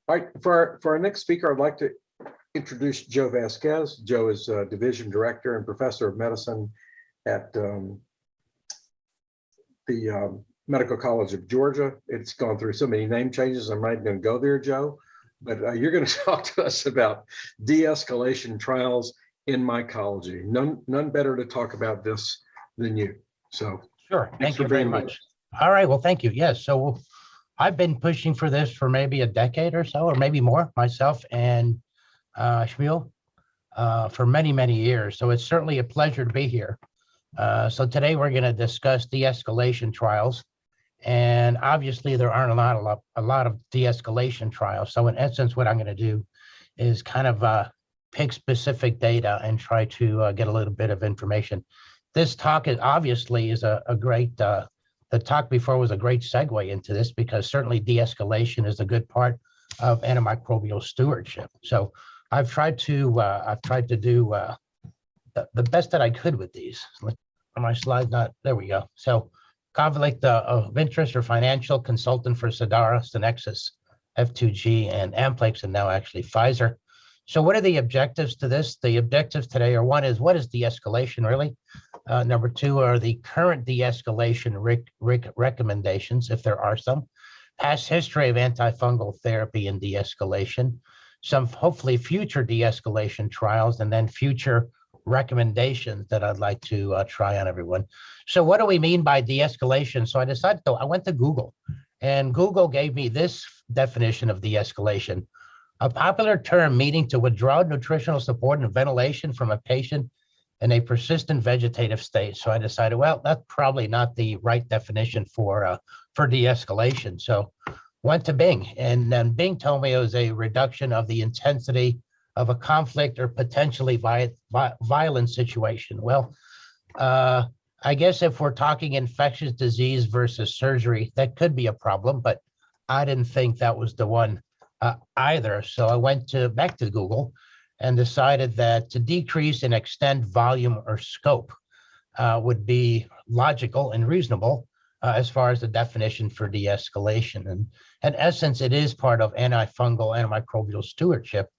All right, for our next speaker, I'd like to introduce Joe Vazquez. Joe is Division Director and Professor of Medicine at the Medical College of Georgia. It's gone through so many name changes, I'm not even going to go there, Joe. But you're going to talk to us about de-escalation trials in mycology. None better to talk about this than you. So sure, thank you very much. All right, well, thank you. Yes, so I've been pushing for this for maybe a decade or so, or maybe more, myself and Shmuel, for many, many years. So it's certainly a pleasure to be here. So today we're going to discuss de-escalation trials. And obviously there aren't a lot of de-escalation trials. So in essence, what I'm going to do is kind of pick specific data and try to get a little bit of information. This talk is obviously a great, the talk before was a great segue into this, because certainly de-escalation is a good part of antimicrobial stewardship. So I've tried to do the best that I could with these. Are my slides not, there we go. So conflict of interest or financial consultant for Sadara, Synexus, F2G, and Amplex, and now actually Pfizer. So what are the objectives to this? The objectives today are, one is, what is de-escalation really? Number two are the current de-escalation recommendations, if there are some, past history of antifungal therapy and de-escalation, some hopefully future de-escalation trials, and then future recommendations that I'd like to try on everyone. So what do we mean by de-escalation? So I decided to, I went to Google, and Google gave me this definition of de-escalation: a popular term meaning to withdraw nutritional support and ventilation from a patient in a persistent vegetative state. So I decided, well, that's probably not the right definition for de-escalation. So went to Bing, and then Bing told me it was a reduction of the intensity of a conflict or potentially violent situation. Well, I guess if we're talking infectious disease versus surgery, that could be a problem, but I didn't think that was the one either. So I went back to Google and decided that to decrease and extend volume or scope would be logical and reasonable as far as the definition for de-escalation. And in essence, it is part of antifungal, antimicrobial stewardship,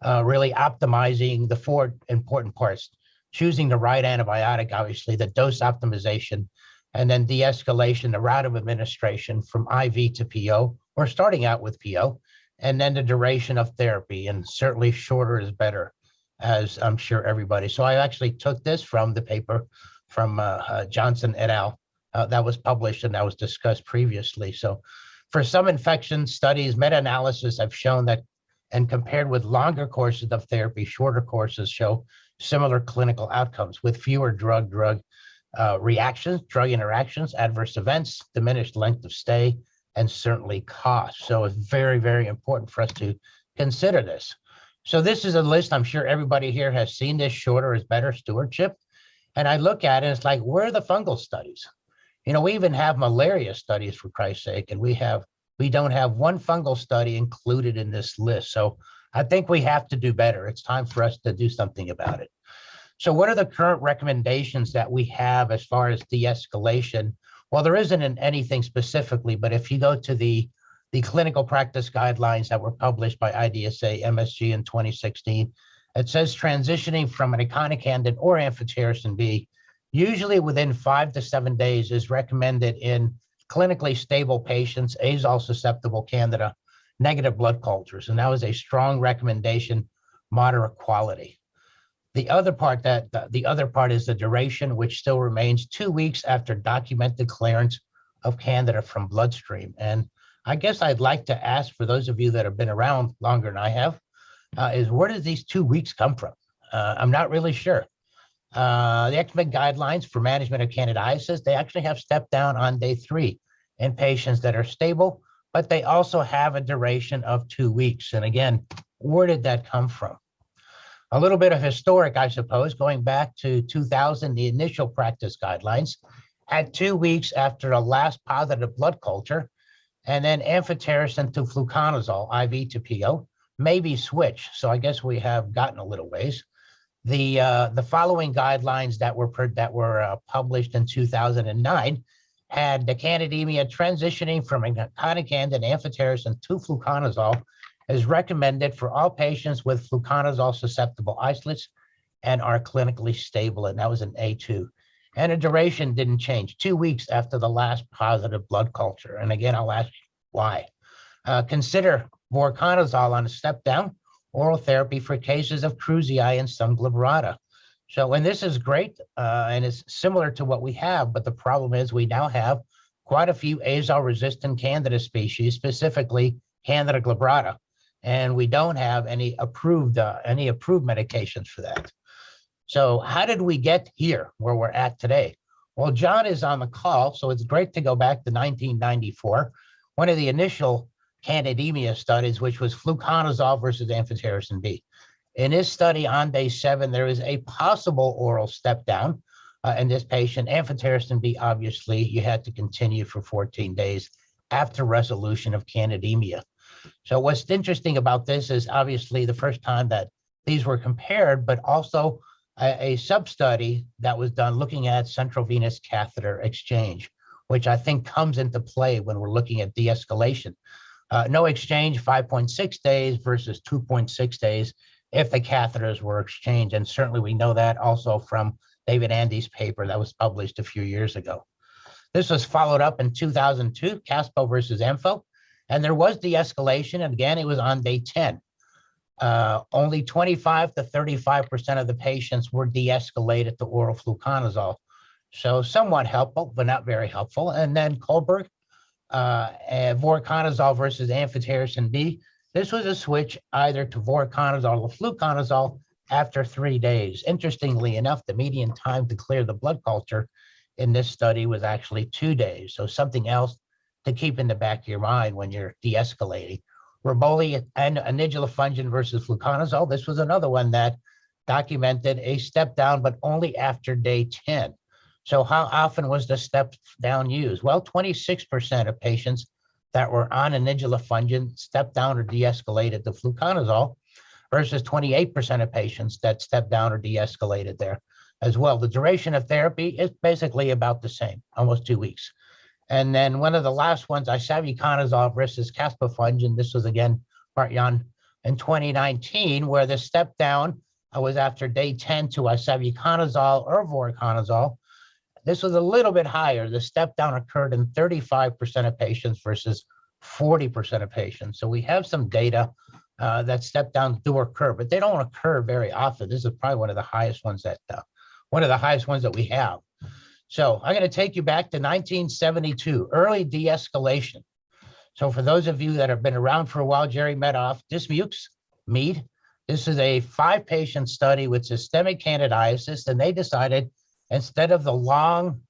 really optimizing the four important parts: choosing the right antibiotic, obviously, the dose optimization, and then de-escalation, the route of administration from IV to PO, or starting out with PO, and then the duration of therapy, and certainly shorter is better, as I'm sure everybody. So I actually took this from the paper from Johnson et al. That was published and that was discussed previously. So for some infection studies, meta-analysis have shown that, and compared with longer courses of therapy, shorter courses show similar clinical outcomes with fewer drug reactions, drug interactions, adverse events, diminished length of stay, and certainly cost. So it's very, very important for us to consider this. So this is a list. I'm sure everybody here has seen this: shorter is better stewardship. And I look at it, and it's like, where are the fungal studies? You know, we even have malaria studies, for Christ's sake, and we don't have one fungal study included in this list. So I think we have to do better. It's time for us to do something about it. So what are the current recommendations that we have as far as de-escalation? Well, there isn't anything specifically, but if you go to the clinical practice guidelines that were published by IDSA MSG in 2016, it says transitioning from an echinocandin or amphotericin B, usually within 5 to 7 days, is recommended in clinically stable patients, azole susceptible candida, negative blood cultures. And that was a strong recommendation, moderate quality. The other part is the duration, which still remains 2 weeks after documented clearance of candida from bloodstream. And I guess I'd like to ask, for those of you that have been around longer than I have, is where does these 2 weeks come from? I'm not really sure. The ECMID guidelines for management of candidiasis, they actually have stepped down on day 3 in patients that are stable, but they also have a duration of 2 weeks. And again, where did that come from? A little bit of historic, I suppose, going back to 2000, the initial practice guidelines had 2 weeks after the last positive blood culture, and then amphotericin to fluconazole, IV to PO, maybe switch. So I guess we have gotten a little ways. The following guidelines that were published in 2009 had the candidemia transitioning from echinocandin, amphotericin to fluconazole, is recommended for all patients with fluconazole susceptible isolates and are clinically stable. And that was an A2. And the duration didn't change, 2 weeks after the last positive blood culture. And again, I'll ask you why. Consider voriconazole on a step-down oral therapy for cases of Krusei and some glabrata. So, and this is great, and it's similar to what we have, but the problem is we now have quite a few azole-resistant Candida species, specifically Candida glabrata, and we don't have any approved medications for that. So how did we get here where we're at today? Well, John is on the call, so it's great to go back to 1994, one of the initial candidemia studies, which was fluconazole versus amphotericin B. In this study on day 7, there is a possible oral step down in this patient. Amphotericin B, obviously, you had to continue for 14 days after resolution of candidemia. So what's interesting about this is obviously the first time that these were compared, but also a sub-study that was done looking at central venous catheter exchange, which I think comes into play when we're looking at de-escalation. No exchange, 5.6 days versus 2.6 days if the catheters were exchanged. And certainly we know that also from David Andy's paper that was published a few years ago. This was followed up in 2002, Caspo versus Ampho, and there was de-escalation, and again, it was on day 10. Only 25 to 35% of the patients were de-escalated to oral fluconazole. So somewhat helpful, but not very helpful. And then Kohlberg, voriconazole versus amphotericin B. This was a switch either to voriconazole or fluconazole after 3 days. Interestingly enough, the median time to clear the blood culture in this study was actually 2 days. So something else to keep in the back of your mind when you're de-escalating. Riboli and anigilofungin versus fluconazole. This was another one that documented a step down, but only after day 10. So how often was the step down used? Well, 26% of patients that were on anigilofungin stepped down or de-escalated to fluconazole versus 28% of patients that stepped down or de-escalated there as well. The duration of therapy is basically about the same, almost 2 weeks. And then one of the last ones, isavuconazole versus caspofungin. This was again, Bartjan, in 2019, where the step down was after day 10 to isavuconazole or voriconazole. This was a little bit higher. The step down occurred in 35% of patients versus 40% of patients. So we have some data that step downs do occur, but they don't occur very often. This is probably one of the highest ones that we have. So I'm going to take you back to 1972, early de-escalation. So for those of you that have been around for a while, Jerry Medoff, Dismukes, Mead. This is a 5-patient study with systemic candidiasis, and they decided instead of the long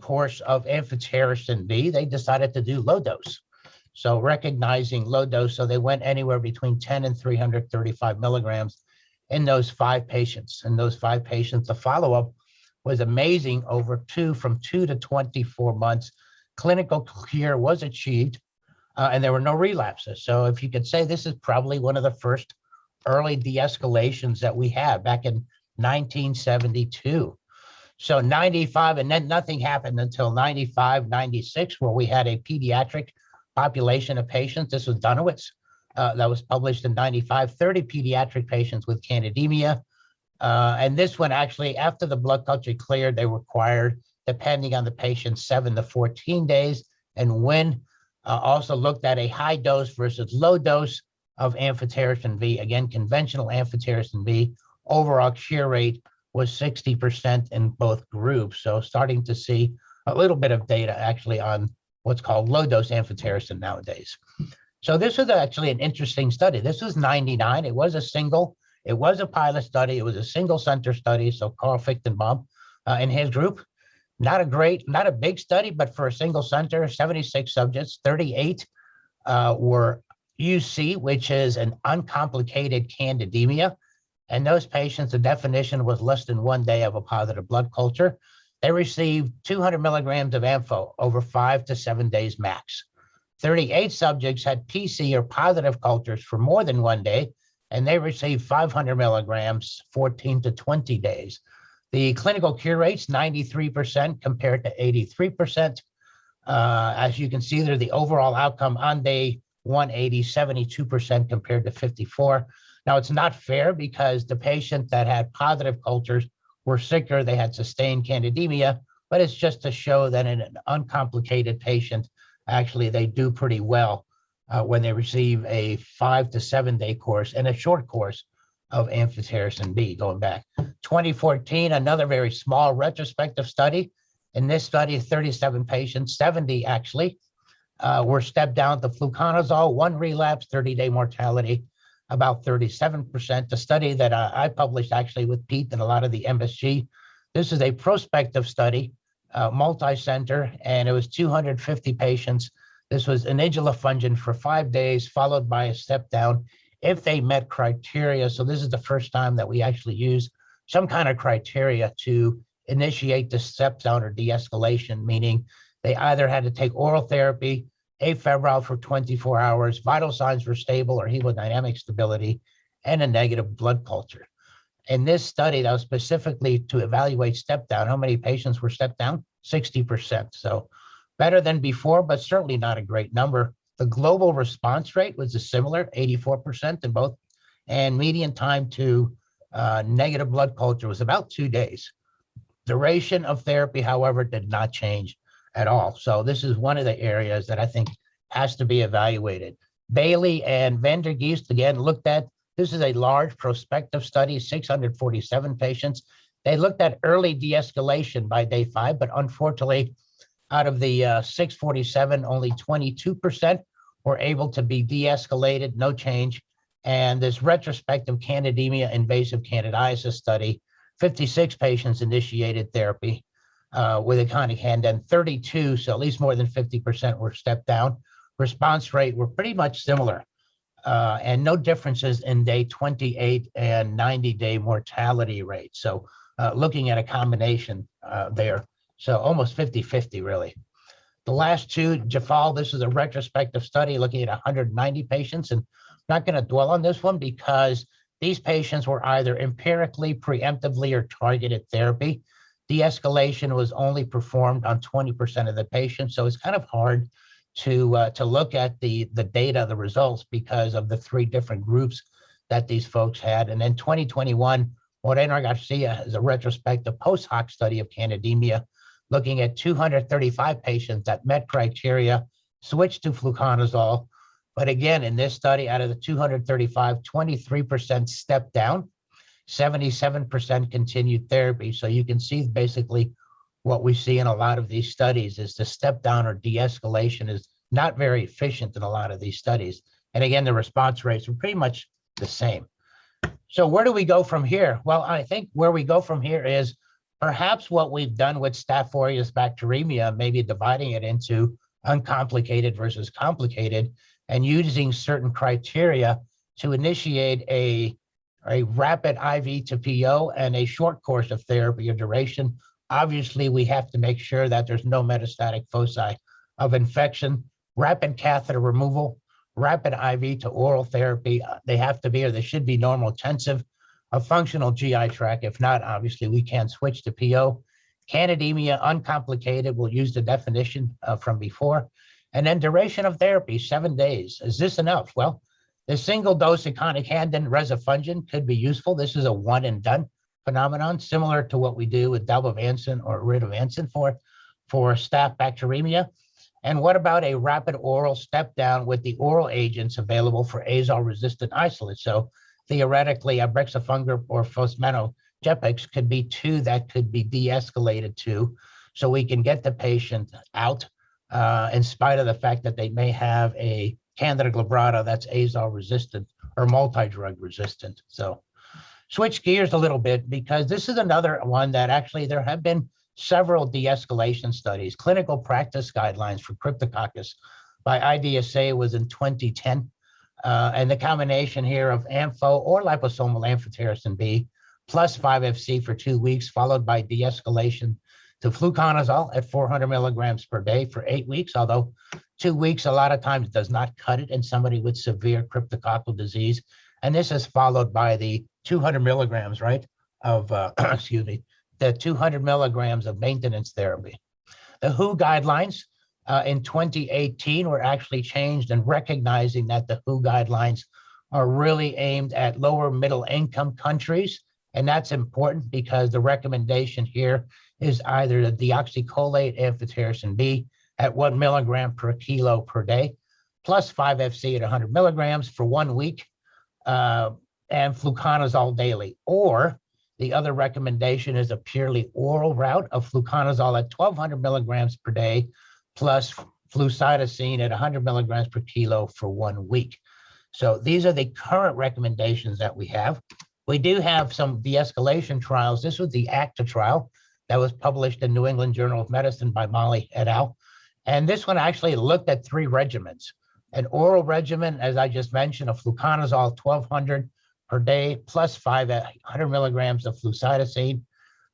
course of amphotericin B, they decided to do low dose. So recognizing low dose, so they went anywhere between 10 and 335 milligrams in those 5 patients. In those 5 patients, the follow-up was amazing from 2 to 24 months. Clinical cure was achieved, and there were no relapses. So if you could say this is probably one of the first early de-escalations that we had back in 1972. So 95, and then nothing happened until 95, 96, where we had a pediatric population of patients. This was Dunowitz. That was published in 95, 30 pediatric patients with candidemia. And this one actually, after the blood culture cleared, they required, depending on the patient, 7 to 14 days. And when also looked at a high dose versus low dose of amphotericin B. Again, conventional amphotericin B, overall cure rate was 60% in both groups. So starting to see a little bit of data actually on what's called low dose amphotericin nowadays. So this was actually an interesting study. This was 99. It was a pilot study. It was a single center study. So Carl Fichtenbaum in his group, not a big study, but for a single center, 76 subjects, 38 were UC, which is an uncomplicated candidemia. And those patients, the definition was less than 1 day of a positive blood culture. They received 200 milligrams of ampho over 5 to 7 days max. 38 subjects had PC or positive cultures for more than 1 day, and they received 500 milligrams 14 to 20 days. The clinical cure rate's 93% compared to 83%. As you can see there, the overall outcome on day 180, 72% compared to 54. Now, it's not fair because the patient that had positive cultures were sicker, they had sustained candidemia, but it's just to show that in an uncomplicated patient, actually they do pretty well when they receive a 5 to 7 day course and a short course of amphitarison B going back. 2014, another very small retrospective study. In this study, 37 patients, 70 actually, were stepped down to fluconazole, 1 relapse, 30-day mortality, about 37%. The study that I published actually with Pete and a lot of the MSG, this is a prospective study, multi-center, and it was 250 patients. This was inidulafungin for 5 days, followed by a step down if they met criteria. So this is the first time that we actually use some kind of criteria to initiate the step down or de-escalation, meaning they either had to take oral therapy, afebrile for 24 hours, vital signs were stable or hemodynamic stability, and a negative blood culture. In this study that was specifically to evaluate step down, how many patients were stepped down? 60%. So better than before, but certainly not a great number. The global response rate was a similar 84% in both, and median time to negative blood culture was about 2 days. Duration of therapy, however, did not change at all. So this is one of the areas that I think has to be evaluated. Bailey and Van der Geest, again, looked at, this is a large prospective study, 647 patients. They looked at early de-escalation by day 5, but unfortunately, out of the 647, only 22% were able to be de-escalated, no change. And this retrospective candidemia invasive candidiasis study, 56 patients initiated therapy with echinocandin, and 32, so at least more than 50% were stepped down. Response rate were pretty much similar, and no differences in day 28 and 90-day mortality rate. So looking at a combination there. So almost 50-50, really. The last two, Jafal, this is a retrospective study looking at 190 patients, and I'm not going to dwell on this one because these patients were either empirically, preemptively, or targeted therapy. De-escalation was only performed on 20% of the patients, so it's kind of hard to look at the data, the results, because of the 3 different groups that these folks had. And then 2021, Moreno Garcia is a retrospective post hoc study of candidemia, looking at 235 patients that met criteria, switched to fluconazole. But again, in this study, out of the 235, 23% stepped down, 77% continued therapy. So you can see basically what we see in a lot of these studies is the step down or de-escalation is not very efficient in a lot of these studies. And again, the response rates are pretty much the same. So where do we go from here? Well, I think where we go from here is perhaps what we've done with Staph aureus bacteremia, maybe dividing it into uncomplicated versus complicated and using certain criteria to initiate a rapid IV to PO and a short course of therapy or duration. Obviously, we have to make sure that there's no metastatic foci of infection, rapid catheter removal, rapid IV to oral therapy. They have to be, or they should be normotensive, a functional GI tract. If not, obviously, we can switch to PO. Candidemia, uncomplicated, we'll use the definition from before. And then duration of therapy, 7 days. Is this enough? Well, the single dose echinocandin rezafungin could be useful. This is a one and done phenomenon, similar to what we do with dalbavancin or ritonavir for staph bacteremia. And what about a rapid oral step down with the oral agents available for azole-resistant isolates? So theoretically, abrexafungerp or fosmanogepix could be 2 that could be de-escalated to, so we can get the patient out in spite of the fact that they may have a Candida glabrata that's azole-resistant or multi-drug resistant. So switch gears a little bit because this is another one that actually there have been several de-escalation studies. Clinical practice guidelines for Cryptococcus by IDSA was in 2010. And the combination here of ampho or liposomal amphitarison B plus 5-FC for 2 weeks, followed by de-escalation to fluconazole at 400 milligrams per day for 8 weeks, although 2 weeks a lot of times does not cut it in somebody with severe cryptococcal disease. And this is followed by the 200 milligrams, right, of, excuse me, the 200 milligrams of maintenance therapy. The WHO guidelines in 2018 were actually changed, and recognizing that the WHO guidelines are really aimed at lower middle income countries. And that's important because the recommendation here is either the deoxycholate amphotericin B at 1 milligram per kilo per day, plus 5-FC at 100 milligrams for 1 week, and fluconazole daily. Or the other recommendation is a purely oral route of fluconazole at 1,200 milligrams per day, plus flucytosine at 100 milligrams per kilo for 1 week. So these are the current recommendations that we have. We do have some de-escalation trials. This was the Acta trial that was published in New England Journal of Medicine by Molly et al. And this one actually looked at 3 regimens. An oral regimen, as I just mentioned, of fluconazole 1,200 per day, plus 500 milligrams of flucytosine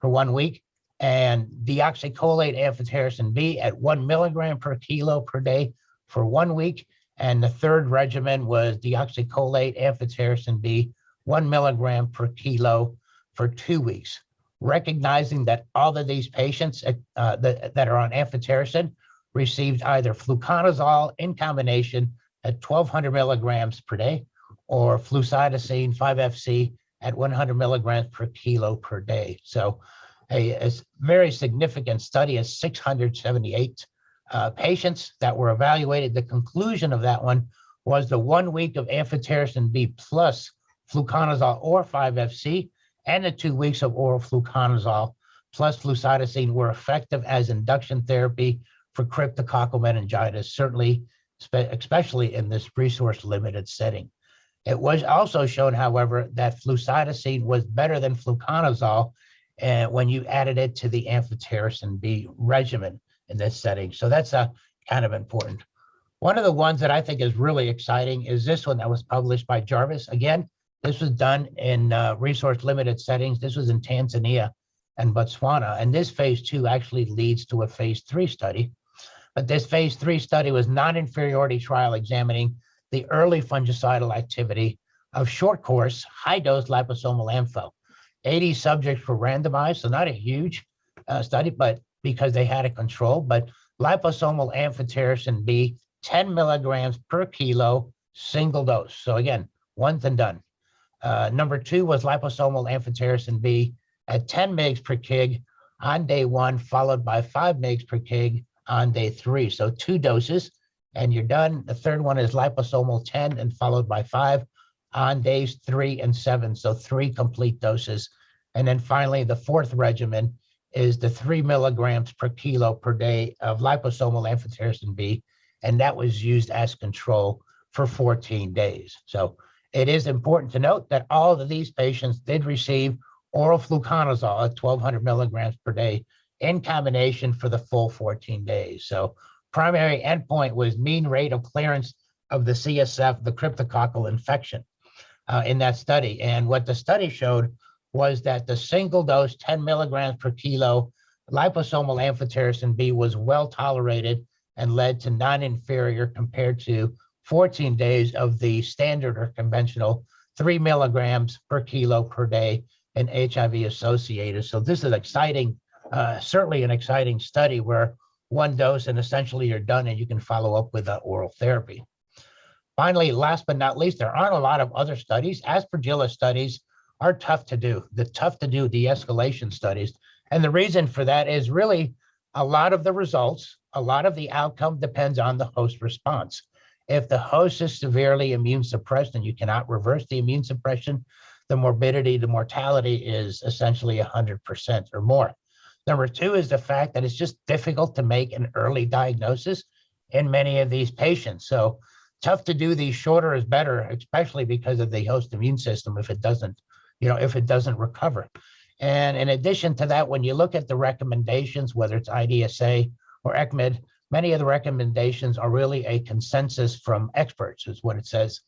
for 1 week, and deoxycholate amphotericin B at 1 milligram per kilo per day for 1 week. And the third regimen was deoxycholate amphotericin B, 1 milligram per kilo for 2 weeks. Recognizing that all of these patients that are on amphotericin received either fluconazole in combination at 1,200 milligrams per day, or flucytosine 5-FC at 100 milligrams per kilo per day. So a very significant study of 678 patients that were evaluated. The conclusion of that one was the 1 week of amphotericin B plus fluconazole or 5-FC and the 2 weeks of oral fluconazole plus flucytosine were effective as induction therapy for cryptococcal meningitis, certainly, especially in this resource-limited setting. It was also shown, however, that flucytosine was better than fluconazole when you added it to the amphotericin B regimen in this setting. So that's kind of important. One of the ones that I think is really exciting is this one that was published by Jarvis. Again, this was done in resource-limited settings. This was in Tanzania and Botswana. And this phase 2 actually leads to a phase 3 study. But this phase 3 study was non-inferiority trial examining the early fungicidal activity of short course, high dose liposomal ampho. 80 subjects were randomized, so not a huge study, but because they had a control, but liposomal amphotericin B, 10 milligrams per kilo, single dose. So again, once and done. Number 2 was liposomal amphotericin B at 10 mg per kg on day 1, followed by 5 mg per kg on day 3. So 2 doses, and you're done. The third one is liposomal 10 and followed by 5 on days 3 and 7. So 3 complete doses. And then finally, the fourth regimen is the 3 milligrams per kilo per day of liposomal amphotericin B, and that was used as control for 14 days. So it is important to note that all of these patients did receive oral fluconazole at 1,200 milligrams per day in combination for the full 14 days. So primary endpoint was mean rate of clearance of the CSF, the cryptococcal infection in that study. And what the study showed was that the single dose 10 milligrams per kilo liposomal amphotericin B was well tolerated and led to non-inferior compared to 14 days of the standard or conventional 3 milligrams per kilo per day in HIV associated. So this is exciting, certainly an exciting study where 1 dose and essentially you're done and you can follow up with oral therapy. Finally, last but not least, there aren't a lot of other studies. Aspergillus studies are tough to do. The tough to do de-escalation studies. And the reason for that is really a lot of the results, a lot of the outcome depends on the host response. If the host is severely immune suppressed and you cannot reverse the immune suppression, the morbidity, the mortality is essentially 100% or more. Number 2 is the fact that it's just difficult to make an early diagnosis in many of these patients. So tough to do these, shorter is better, especially because of the host immune system if it doesn't recover. And in addition to that, when you look at the recommendations, whether it's IDSA or ECMID, many of the recommendations are really a consensus from experts, is what it says.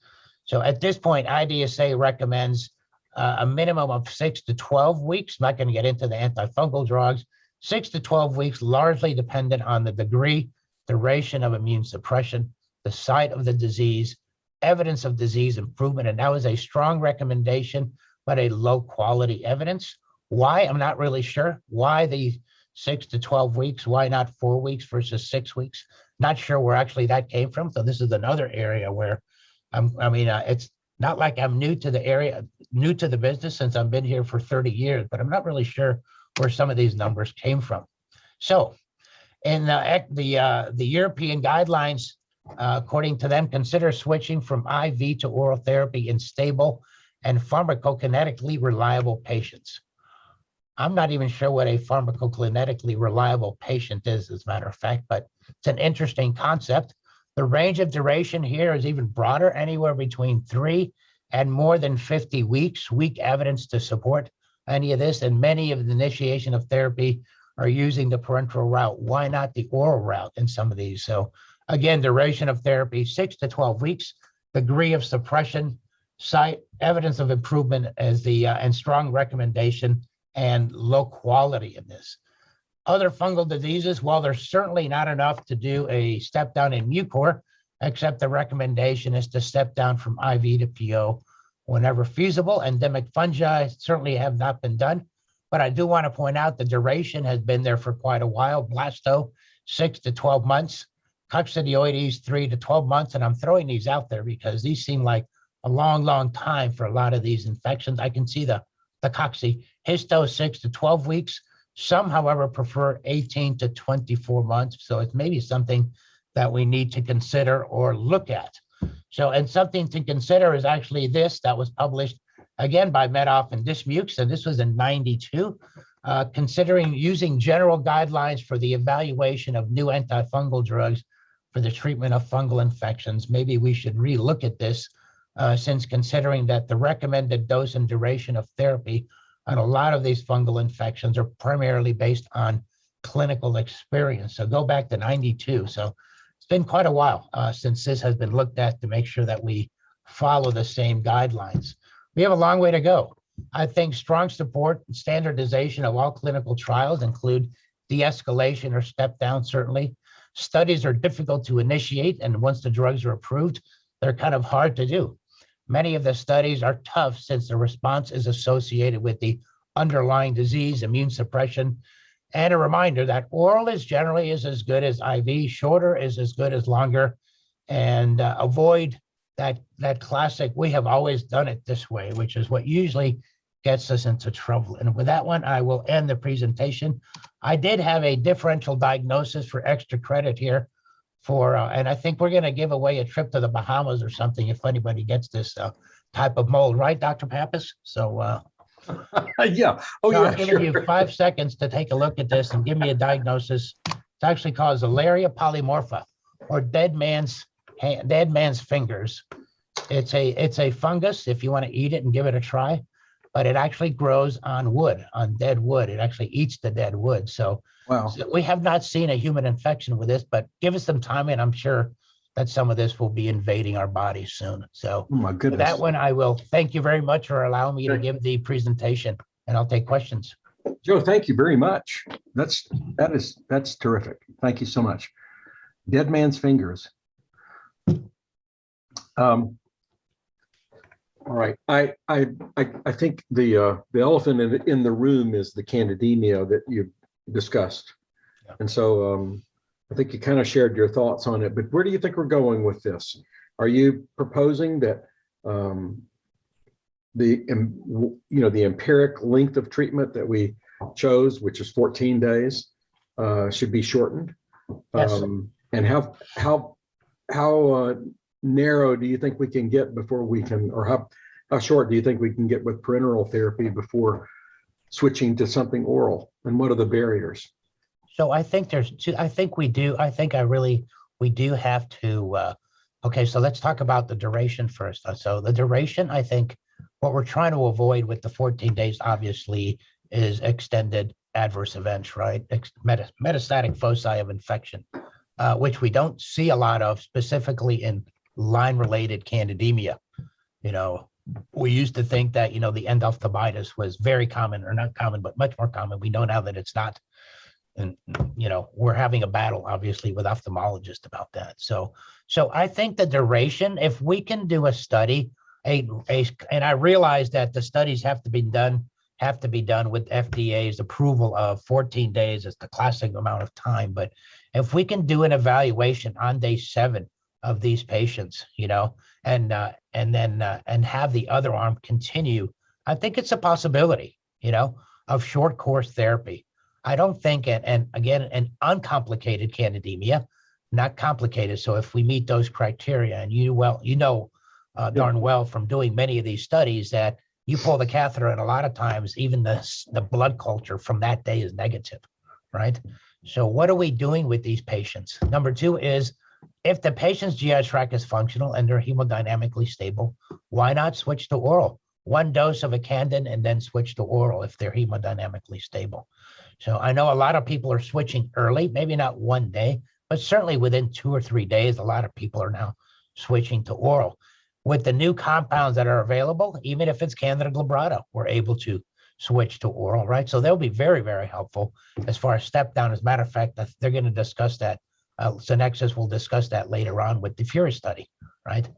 So at this point, IDSA recommends a minimum of 6 to 12 weeks. I'm not going to get into the antifungal drugs. 6 to 12 weeks, largely dependent on the degree, duration of immune suppression, the site of the disease, evidence of disease improvement. And that was a strong recommendation, but a low quality evidence. Why? I'm not really sure. Why the 6 to 12 weeks? Why not 4 weeks versus 6 weeks? Not sure where actually that came from. So this is another area where it's not like I'm new to the area, new to the business since I've been here for 30 years, but I'm not really sure where some of these numbers came from. So in the European guidelines, according to them, consider switching from IV to oral therapy in stable and pharmacokinetically reliable patients. I'm not even sure what a pharmacokinetically reliable patient is, as a matter of fact, but it's an interesting concept. The range of duration here is even broader, anywhere between 3 and more than 50 weeks. Weak evidence to support any of this, and many of the initiation of therapy are using the parenteral route. Why not the oral route in some of these? So again, duration of therapy, 6 to 12 weeks, degree of suppression, site evidence of improvement as the and strong recommendation and low quality in this. Other fungal diseases, well, there's certainly not enough to do a step down in mucor, except the recommendation is to step down from IV to PO whenever feasible. Endemic fungi certainly have not been done, but I do want to point out the duration has been there for quite a while. Blasto, 6 to 12 months. Coccidioides, 3 to 12 months. And I'm throwing these out there because these seem like a long, long time for a lot of these infections. I can see the cocci, histo, 6 to 12 weeks. Some, however, prefer 18 to 24 months. So it's maybe something that we need to consider or look at. So, and something to consider is actually this that was published again by Medoff and Dismukes, and this was in '92, considering using general guidelines for the evaluation of new antifungal drugs for the treatment of fungal infections. Maybe we should relook at this since considering that the recommended dose and duration of therapy on a lot of these fungal infections are primarily based on clinical experience. So go back to '92. So it's been quite a while since this has been looked at to make sure that we follow the same guidelines. We have a long way to go. I think strong support and standardization of all clinical trials include de-escalation or step down, certainly. Studies are difficult to initiate, and once the drugs are approved, they're kind of hard to do. Many of the studies are tough since the response is associated with the underlying disease, immune suppression, and a reminder that oral is generally as good as IV, shorter is as good as longer, and avoid that classic, we have always done it this way, which is what usually gets us into trouble. And with that one, I will end the presentation. I did have a differential diagnosis for extra credit here for, and I think we're going to give away a trip to the Bahamas or something if anybody gets this type of mold, right, Dr. Pappas? So, yeah. Oh, so yeah. I'm giving you 5 seconds to take a look at this and give me a diagnosis. It's actually called Zolaria polymorpha, or dead man's fingers. It's a fungus if you want to eat it and give it a try, but it actually grows on wood, on dead wood. It actually eats the dead wood. So, Wow. So we have not seen a human infection with this, but give us some time and I'm sure that some of this will be invading our bodies soon. So Oh, my goodness. with that one, I will thank you very much for allowing me to give the presentation, and I'll take questions. Joe, thank you very much. That's terrific. Thank you so much. Dead man's fingers. All right. I think the elephant in the room is the candidemia that you discussed, and so I think you kind of shared your thoughts on it. But where do you think we're going with this? Are you proposing that the empiric length of treatment that we chose, which is 14 days, should be shortened? Yes. And how narrow do you think we can get before we can, or how short do you think we can get with parenteral therapy before switching to something oral? And what are the barriers? So I think there's two. We do have to. Okay, so let's talk about the duration first. So the duration, I think what we're trying to avoid with the 14 days, obviously, is extended adverse events, right? Metastatic foci of infection, which we don't see a lot of, specifically in Lyme-related candidemia. We used to think that, the endophthalmitis was very common, or not common, but much more common. We know now that it's not. And, we're having a battle, obviously, with ophthalmologists about that. So I think the duration, if we can do a study, and I realize that the studies have to be done with FDA's approval of 14 days as the classic amount of time. But If we can do an evaluation on day 7 of these patients, and have the other arm continue, I think it's a possibility, of short course therapy. I don't think, and again, an uncomplicated candidemia, not complicated. So if we meet those criteria, and darn well from doing many of these studies that you pull the catheter, and a lot of times even the blood culture from that day is negative, right? So what are we doing with these patients? Number 2 is, if the patient's GI tract is functional and they're hemodynamically stable, why not switch to oral? 1 dose of a Candid and then switch to oral if they're hemodynamically stable. So I know a lot of people are switching early, maybe not 1 day, but certainly within 2 or 3 days, a lot of people are now switching to oral. With the new compounds that are available, even if it's Candida glabrata, we're able to switch to oral, right? So they'll be very, very helpful as far as step down. As a matter of fact, they're going to discuss that. Synexus will discuss that later on with the Fury study, right?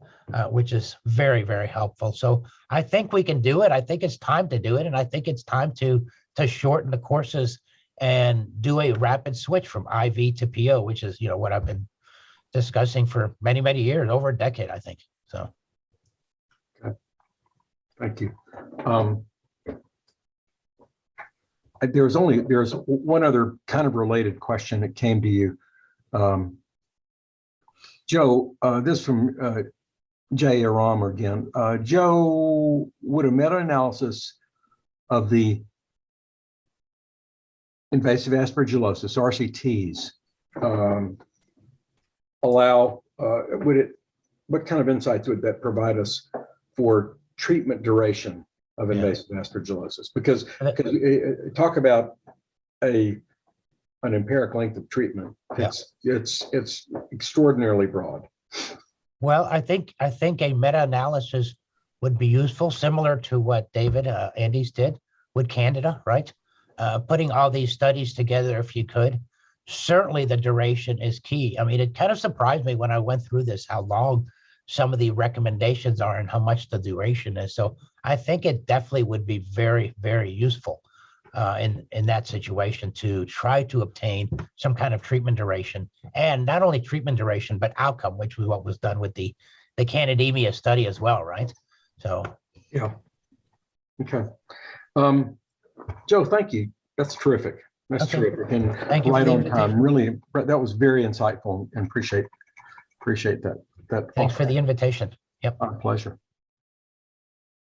Which is very, very helpful. So I think we can do it. I think it's time to do it. And I think it's time to shorten the courses and do a rapid switch from IV to PO, which is, what I've been discussing for many, many years, over a decade, I think. So. Okay. Thank you. There's one other kind of related question that came to you. Joe, this from Jay Aram again. Joe, would a meta-analysis of the invasive aspergillosis, RCTs, allow, what kind of insights would that provide us for treatment duration of invasive aspergillosis? Because talk about an empiric length of treatment. It's extraordinarily broad. Well, I think a meta-analysis would be useful, similar to what David Andes did with Candida, right? Putting all these studies together, if you could. Certainly the duration is key. I mean, it kind of surprised me when I went through this, how long some of the recommendations are and how much the duration is. So I think it definitely would be very, very useful in that situation to try to obtain some kind of treatment duration, and not only treatment duration, but outcome, which was what was done with the candidemia study as well, right? So. Yeah. Okay. Joe, thank you. That's terrific. That's terrific. And thank you right on time. Really, that was very insightful, and appreciate that. Thanks for the invitation. Yep. Our pleasure.